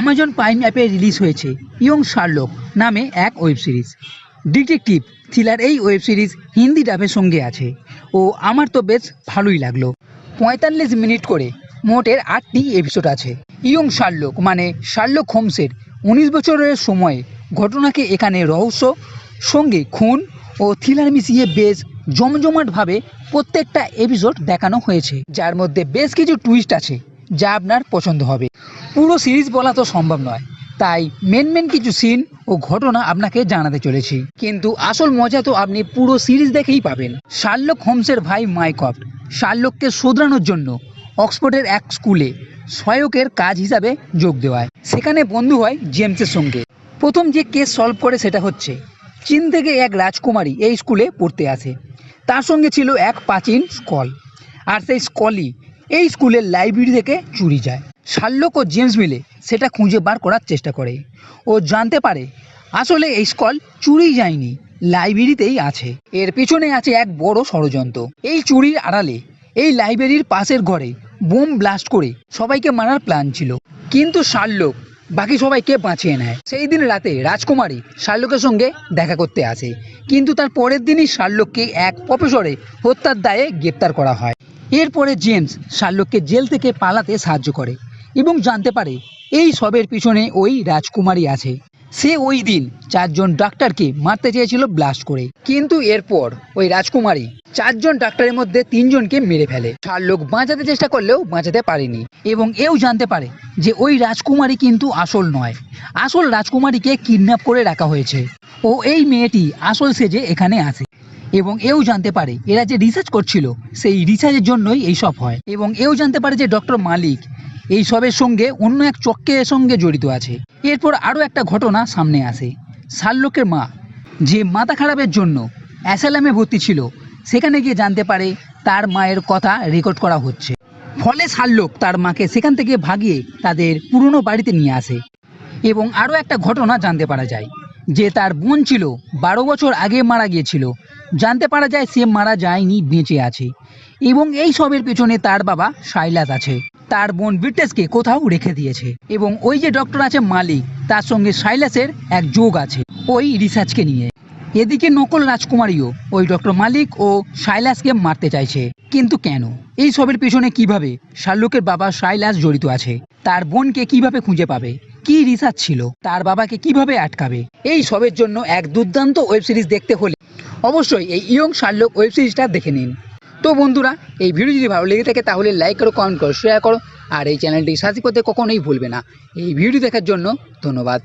Amazon prime অ্যাপে release হয়েছে young Sherlock নামে এক ওয়েব সিরিজ। ডিটেকটিভ থ্রিলার এই ওয়েব সিরিজ হিন্দি ডাবের সঙ্গে আছে ও আমার তো বেশ ভালোই লাগলো। 45 মিনিট করে মোটের 8টি এপিসোড আছে। ইয়ং শার্লক মানে শার্লক হোমসের 19 বছরের সময়ে ঘটনাকে এখানে রহস্য সঙ্গে খুন ও থ্রিলার মিশিয়ে বেশ জমজমাটভাবে প্রত্যেকটা এপিসোড দেখানো হয়েছে, যার মধ্যে বেশ কিছু টুইস্ট আছে যা আপনার পছন্দ হবে। পুরো সিরিজ বলা তো সম্ভব নয়, তাই মেন কিছু সিন ও ঘটনা আপনাকে জানাতে চলেছি, কিন্তু আসল মজা তো আপনি পুরো সিরিজ দেখেই পাবেন। শার্লক হোমসের ভাই মাইকফট শার্লককে শোধরানোর জন্য অক্সফোর্ডের এক স্কুলে সহায়কের কাজ হিসাবে যোগ দেওয়ায় সেখানে বন্ধু হয় জেমসের সঙ্গে। প্রথম যে কেস সলভ করে সেটা হচ্ছে চীন থেকে এক রাজকুমারী এই স্কুলে পড়তে আসে। তার সঙ্গে ছিল এক প্রাচীন স্কল, আর সেই স্কলই এই স্কুলের লাইব্রেরি থেকে চুরি যায়। শার্লক ও জেমস মিলে সেটা খুঁজে বার করার চেষ্টা করে ও জানতে পারে আসলে এই স্কল চুরি যায়নি, লাইব্রেরিতেই আছে। এর পিছনে আছে এক বড় ষড়যন্ত্র। এই চুরির আড়ালে এই লাইব্রেরির পাশের ঘরে বোম ব্লাস্ট করে সবাইকে মারার প্ল্যান ছিল, কিন্তু শার্লক বাকি সবাইকে বাঁচিয়ে নেয়। সেই দিন রাতে রাজকুমারী শার্লকের সঙ্গে দেখা করতে আসে, কিন্তু তার পরের দিনই শার্লককে এক প্রফেসরে হত্যার দায়ে গ্রেপ্তার করা হয়। এরপরে জেমস শার্লককে জেল থেকে পালাতে সাহায্য করে এবং জানতে পারে এই সবের পিছনে ওই রাজকুমারী আছে। সে ওই দিন 4 জন ডাক্তারকে মারতে চেয়েছিল ব্লাস্ট করে, কিন্তু এরপর ওই রাজকুমারী 4 জন ডাক্তারের মধ্যে 3 জনকে মেরে ফেলে। শার্লক বাঁচাতে চেষ্টা করলেও বাঁচাতে পারেনি এবং এও জানতে পারে যে ওই রাজকুমারী কিন্তু আসল নয়, আসল রাজকুমারীকে কিডন্যাপ করে রাখা হয়েছে ও এই মেয়েটি আসল সেজে এখানে আসে। এবং এও জানতে পারে এরা যে রিসার্চ করছিল সেই রিসার্চের জন্যই এইসব হয়। এবং এও জানতে পারে যে ডক্টর মালিক এই সবের সঙ্গে অন্য এক চক্রের সঙ্গে জড়িত আছে। এরপর আরও একটা ঘটনা সামনে আসে। শার্লকের মা যে মাথা খারাপের জন্য অ্যাসাইলামে ভর্তি ছিল, সেখানে গিয়ে জানতে পারে তার মায়ের কথা রেকর্ড করা হচ্ছে। ফলে শার্লক তার মাকে সেখান থেকে ভাগিয়ে তাদের পুরনো বাড়িতে নিয়ে আসে। এবং আরও একটা ঘটনা জানতে পারা যায় যে তার বোন ছিল 12 বছর আগে মারা গিয়েছিল। জানতে পারা যায় সে মারা যায়নি, বেঁচে আছে। এবং এই সবের পেছনে তার বাবা সাইলাস আছে, তার বোন ব্রিটেসকে কোথাও রেখে দিয়েছে। এবং ওই যে ডক্টর আছে মালিক, তার সঙ্গে সাইলাসের এক যোগ আছে ওই রিসার্চকে নিয়ে। এদিকে নকল রাজকুমারীও ওই ডক্টর মালিক ও সাইলাসকে মারতে চাইছে, কিন্তু কেন? এই সবের পেছনে কিভাবে শার্লকের বাবা সাইলাস জড়িত আছে, তার বোনকে কিভাবে খুঁজে পাবে, কি রিসার্চ ছিল, তার বাবাকে কিভাবে আটকাবে, এই সবের জন্য এক দুর্দান্ত ওয়েব সিরিজ দেখতে হলে অবশ্যই এই ইয়ং শার্লক ওয়েব সিরিজটা দেখে নিন। তো বন্ধুরা, এই ভিডিও যদি ভালো লেগে থাকে তাহলে লাইক করো, কমেন্ট করো, শেয়ার করো, আর এই চ্যানেলটি সাবস্ক্রাইব করতে কখনোই ভুলবে না। এই ভিডিও দেখার জন্য ধন্যবাদ।